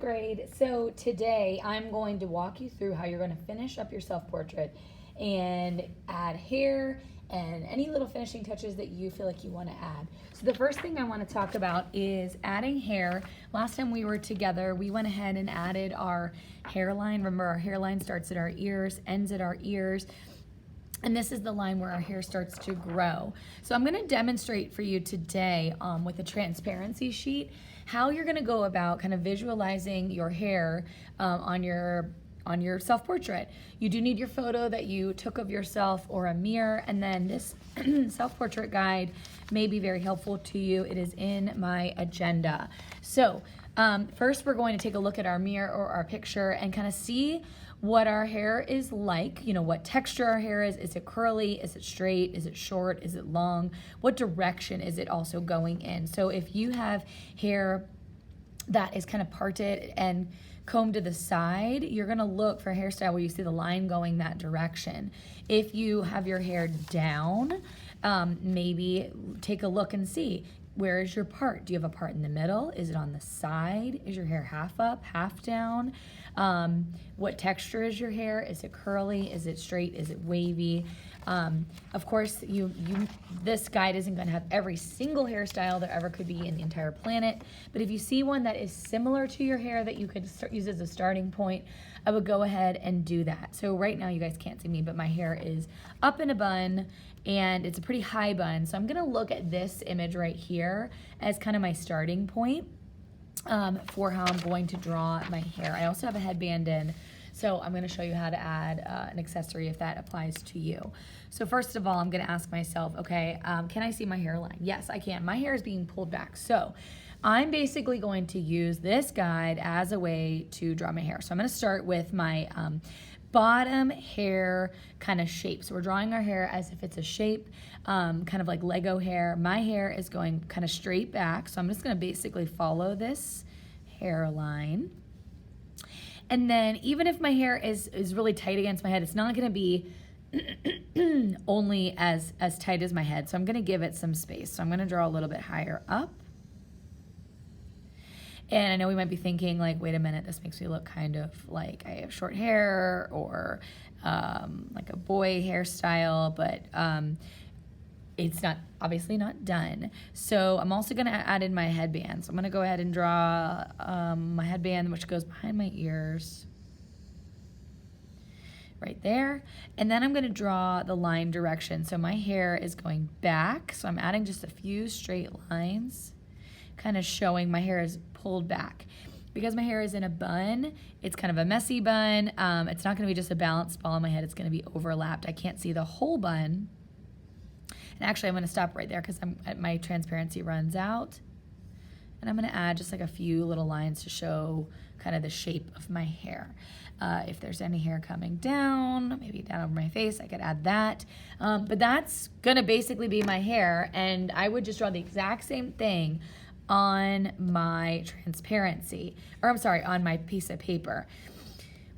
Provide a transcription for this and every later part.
grade. So today I'm going to walk you through how you're going to finish up your self-portrait and add hair and any little finishing touches that you feel like you want to add. So the first thing I want to talk about is adding hair. Last time we were together, we went ahead and added our hairline. Remember, our hairline starts at our ears, ends at our ears. And this is the line where our hair starts to grow. So I'm gonna demonstrate for you today with a transparency sheet how you're gonna go about kind of visualizing your hair on your self-portrait. You do need your photo that you took of yourself or a mirror, and then this self-portrait guide may be very helpful to you. It is in my agenda. So first we're going to take a look at our mirror or our picture and kind of see what our hair is like, you know, what texture our hair is. Is it curly? Is it straight? Is it short? Is it long? What direction is it also going in? So if you have hair that is kind of parted and combed to the side, you're gonna look for a hairstyle where you see the line going that direction. If you have your hair down, maybe take a look and see, where is your part? Do you have a part in the middle? Is it on the side? Is your hair half up, half down? What texture is your hair? Is it curly? Is it straight? Is it wavy? Of course, this guide isn't going to have every single hairstyle there ever could be in the entire planet, but if you see one that is similar to your hair that you could use as a starting point, I would go ahead and do that. So right now you guys can't see me, but my hair is up in a bun and it's a pretty high bun. So I'm going to look at this image right here as kind of my starting point for how I'm going to draw my hair. I also have a headband in, so I'm going to show you how to add an accessory if that applies to you. So first of all, I'm going to ask myself, okay, can I see my hairline? Yes, I can. My hair is being pulled back. So I'm basically going to use this guide as a way to draw my hair. So I'm going to start with my bottom hair kind of shape. So we're drawing our hair as if it's a shape, kind of like Lego hair. My hair is going kind of straight back. So I'm just going to basically follow this hairline. And then even if my hair is really tight against my head, it's not going to be only as tight as my head. So I'm going to give it some space. So I'm going to draw a little bit higher up. And I know we might be thinking like, wait a minute, this makes me look kind of like I have short hair or like a boy hairstyle, but it's not, obviously not done. So I'm also gonna add in my headband. So I'm gonna go ahead and draw my headband, which goes behind my ears, right there. And then I'm gonna draw the line direction. So my hair is going back. So I'm adding just a few straight lines, kind of showing my hair is pulled back. Because my hair is in a bun, it's kind of a messy bun. It's not gonna be just a balanced ball on my head, it's gonna be overlapped. I can't see the whole bun. And actually I'm gonna stop right there because my transparency runs out. And I'm gonna add just like a few little lines to show kind of the shape of my hair. If there's any hair coming down, maybe down over my face, I could add that. But that's gonna basically be my hair, and I would just draw the exact same thing on my transparency, or I'm sorry, on my piece of paper.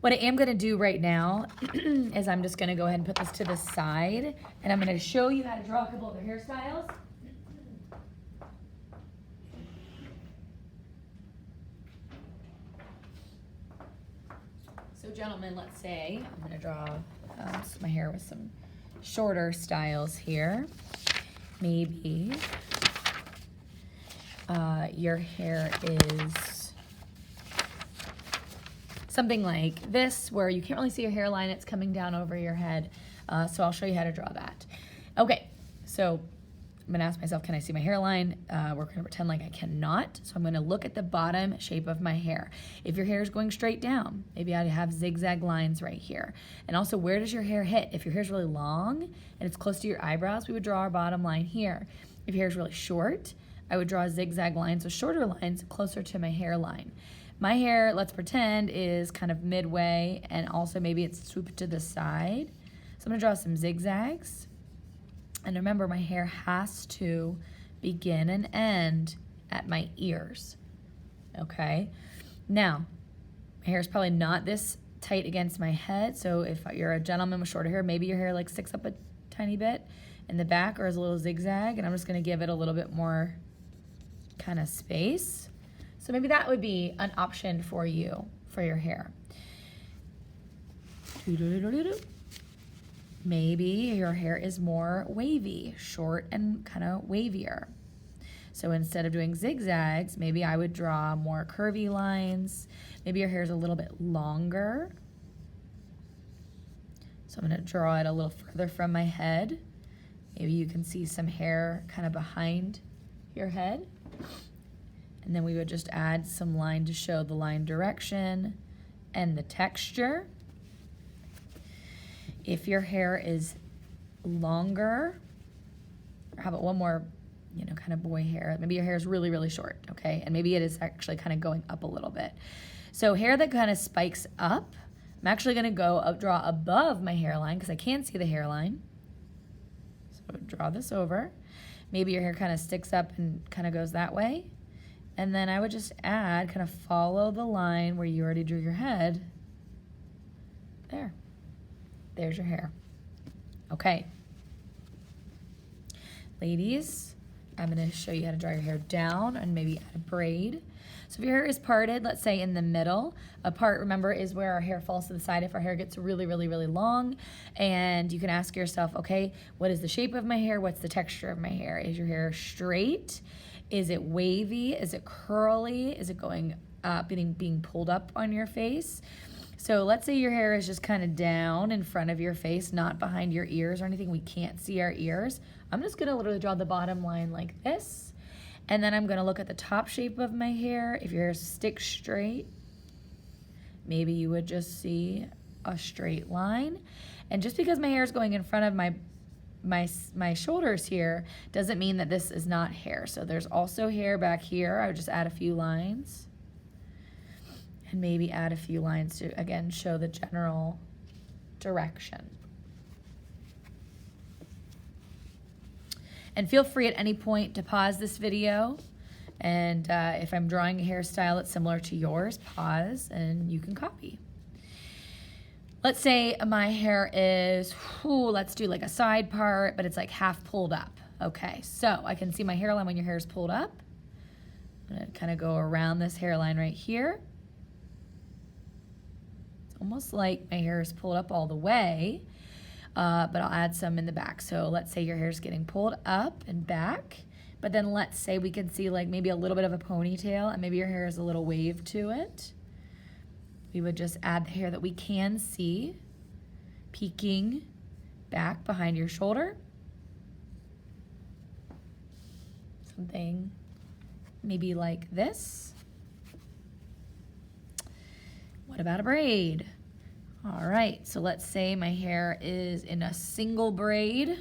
What I am gonna do right now is I'm just gonna go ahead and put this to the side, and I'm gonna show you how to draw a couple other hairstyles. So gentlemen, let's say I'm gonna draw my hair with some shorter styles here. Maybe your hair is something like this, where you can't really see your hairline, it's coming down over your head. So I'll show you how to draw that. Okay, so I'm gonna ask myself, can I see my hairline? We're gonna pretend like I cannot. So I'm gonna look at the bottom shape of my hair. If your hair is going straight down, maybe I'd have zigzag lines right here. And also, where does your hair hit? If your hair is really long and it's close to your eyebrows, we would draw our bottom line here. If your hair is really short, I would draw zigzag lines with shorter lines closer to my hairline. My hair, let's pretend, is kind of midway, and also maybe it's swooped to the side. So I'm gonna draw some zigzags. And remember, my hair has to begin and end at my ears, okay? Now, my hair is probably not this tight against my head, so if you're a gentleman with shorter hair, maybe your hair like sticks up a tiny bit in the back or is a little zigzag, and I'm just gonna give it a little bit more kind of space. So So maybe that would be an option for you, for your hair. Maybe your hair is more wavy, short and kind of wavier. So instead of doing zigzags, maybe I would draw more curvy lines. Maybe your hair is a little bit longer. So I'm going to draw it a little further from my head. Maybe you can see some hair kind of behind your head. And then we would just add some line to show the line direction and the texture. If your hair is longer, or how about one more, kind of boy hair. Maybe your hair is really, really short, okay? And maybe it is actually kind of going up a little bit. So hair that kind of spikes up, I'm actually going to draw above my hairline because I can see the hairline. So draw this over. Maybe your hair kind of sticks up and kind of goes that way. And then I would just add, kind of follow the line where you already drew your head. There. There's your hair. Okay. Ladies, I'm going to show you how to draw your hair down and maybe add a braid. So if your hair is parted, let's say in the middle, a part, remember, is where our hair falls to the side if our hair gets really, really, really long. And you can ask yourself, okay, what is the shape of my hair? What's the texture of my hair? Is your hair straight? Is it wavy? Is it curly? Is it going up, being pulled up on your face? So let's say your hair is just kind of down in front of your face, not behind your ears or anything. We can't see our ears. I'm just going to literally draw the bottom line like this. And then I'm going to look at the top shape of my hair. If your hair sticks straight, maybe you would just see a straight line. And just because my hair is going in front of my shoulders here doesn't mean that this is not hair. So there's also hair back here. I would just add a few lines. And maybe add a few lines to, again, show the general direction. And feel free at any point to pause this video. And if I'm drawing a hairstyle that's similar to yours, pause and you can copy. Let's say my hair is, let's do like a side part, but it's like half pulled up. Okay, so I can see my hairline when your hair is pulled up. I'm gonna kind of go around this hairline right here. Almost like my hair is pulled up all the way, but I'll add some in the back. So let's say your hair is getting pulled up and back, but then let's say we can see like maybe a little bit of a ponytail and maybe your hair is a little wave to it. We would just add the hair that we can see peeking back behind your shoulder. Something maybe like this. What about a braid? All right, so let's say my hair is in a single braid.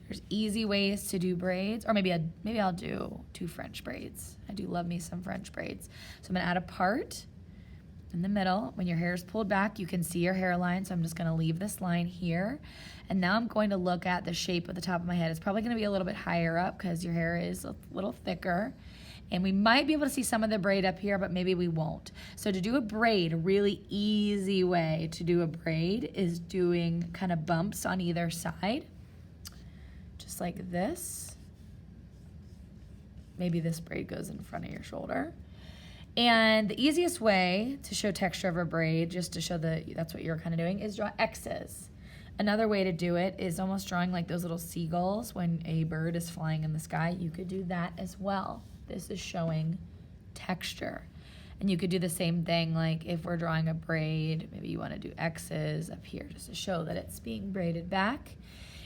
There's easy ways to do braids, or maybe I'll do 2 French braids. I do love me some French braids. So I'm gonna add a part in the middle. When your hair is pulled back, you can see your hairline, so I'm just gonna leave this line here. And now I'm going to look at the shape of the top of my head. It's probably gonna be a little bit higher up because your hair is a little thicker. And we might be able to see some of the braid up here, but maybe we won't. So to do a braid, a really easy way to do a braid is doing kind of bumps on either side, just like this. Maybe this braid goes in front of your shoulder. And the easiest way to show texture of a braid, just to show that's what you're kind of doing, is draw X's. Another way to do it is almost drawing like those little seagulls when a bird is flying in the sky. You could do that as well. This is showing texture. And you could do the same thing, like if we're drawing a braid, maybe you want to do X's up here just to show that it's being braided back.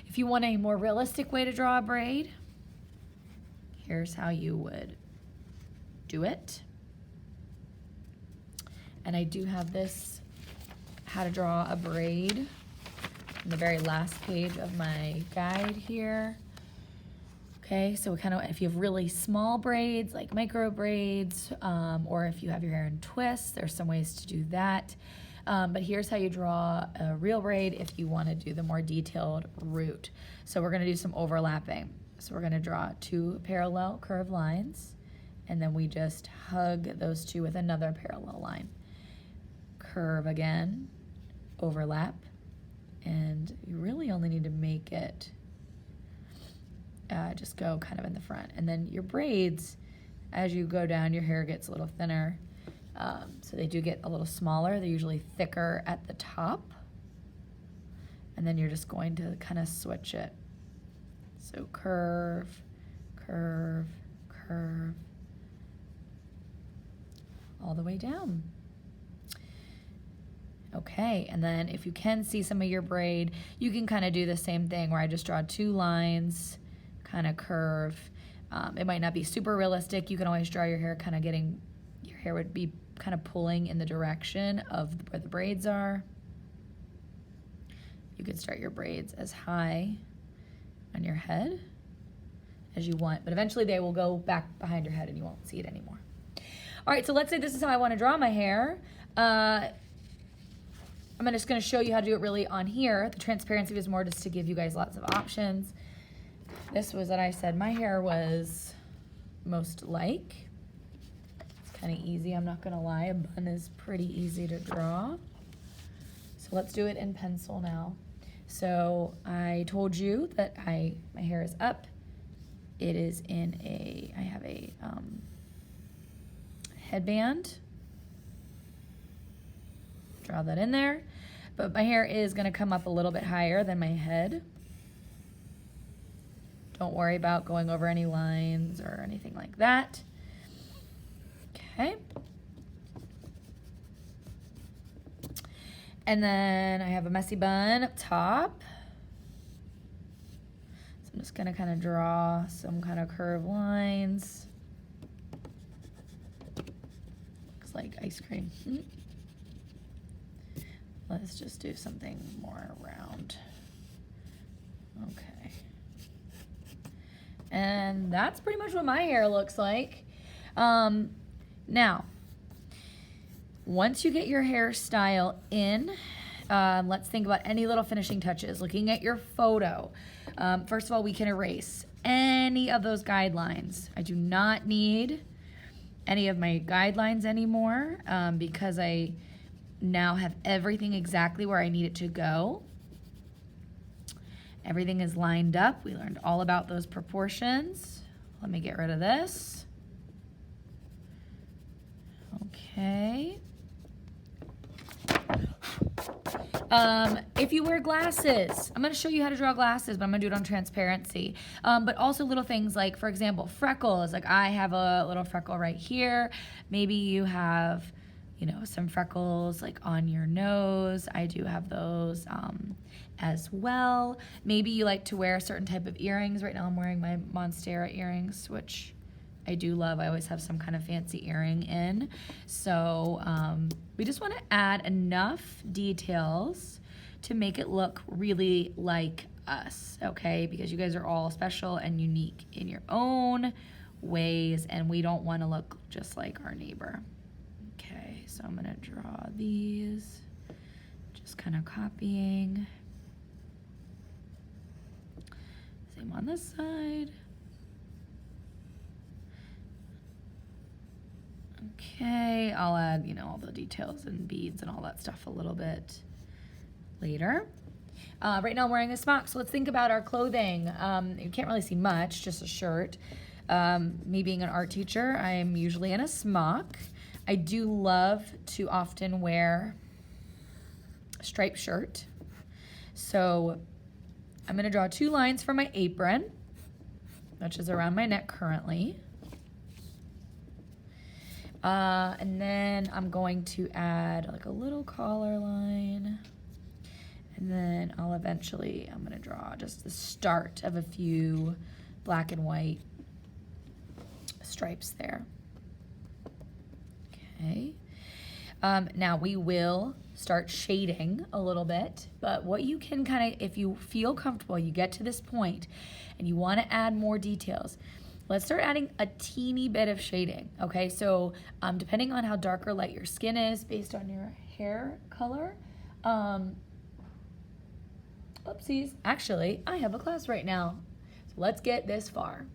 If you want a more realistic way to draw a braid, here's how you would do it. And I do have this, how to draw a braid, on the very last page of my guide here. Okay, so kind of if you have really small braids, like micro braids, or if you have your hair in twists, there's some ways to do that. But here's how you draw a real braid if you want to do the more detailed route. So we're going to do some overlapping. So we're going to draw 2 parallel curved lines, and then we just hug those 2 with another parallel line. Curve again, overlap, and you really only need to make it just go kind of in the front. And then your braids, As you go down, your hair gets a little thinner. So they do get a little smaller. They're usually thicker at the top. And then you're just going to kind of switch it. So curve, curve, curve, all the way down. Okay, and then if you can see some of your braid, you can kind of do the same thing where I just draw 2 lines, kind of curve. It might not be super realistic. You can always draw your hair kind of getting, your hair would be kind of pulling in the direction of where the braids are. You could start your braids as high on your head as you want, but eventually they will go back behind your head and you won't see it anymore. All right, so let's say this is how I want to draw my hair. I'm just going to show you how to do it really on here. The transparency was more just to give you guys lots of options. This was what I said my hair was most like. It's kind of easy, I'm not going to lie. A bun is pretty easy to draw. So let's do it in pencil now. So I told you that my hair is up. It is in I have a headband. Draw that in there. But my hair is going to come up a little bit higher than my head. Don't worry about going over any lines or anything like that. Okay. And then I have a messy bun up top. So I'm just going to kind of draw some kind of curved lines. Looks like ice cream. Let's just do something more round. Okay. And that's pretty much what my hair looks like. Now, once you get your hairstyle in, let's think about any little finishing touches. Looking at your photo, first of all, we can erase any of those guidelines. I do not need any of my guidelines anymore because I now have everything exactly where I need it to go. Everything is lined up. We learned all about those proportions. Let me get rid of this. Okay. If you wear glasses, I'm going to show you how to draw glasses, but I'm going to do it on transparency. But also little things like, for example, freckles. Like I have a little freckle right here. Maybe you have, you know, some freckles like on your nose. I do have those as well. Maybe you like to wear a certain type of earrings. Right now I'm wearing my Monstera earrings, which I do love. I always have some kind of fancy earring in. So we just want to add enough details to make it look really like us, okay? Because you guys are all special and unique in your own ways, and we don't want to look just like our neighbor. Okay, so I'm gonna draw these, just kind of copying. Same on this side. Okay, I'll add, you know, all the details and beads and all that stuff a little bit later. Right now I'm wearing a smock, so let's think about our clothing. You can't really see much, just a shirt. Me being an art teacher, I am usually in a smock. I do love to often wear a striped shirt. So I'm gonna draw 2 lines for my apron, which is around my neck currently. And then I'm going to add like a little collar line. And then I'm gonna draw just the start of a few black and white stripes there. Okay. Now we will start shading a little bit, but what you can kind of, if you feel comfortable, you get to this point and you want to add more details, let's start adding a teeny bit of shading, okay? So depending on how dark or light your skin is based on your hair color, oopsies, actually, I have a class right now, so let's get this far.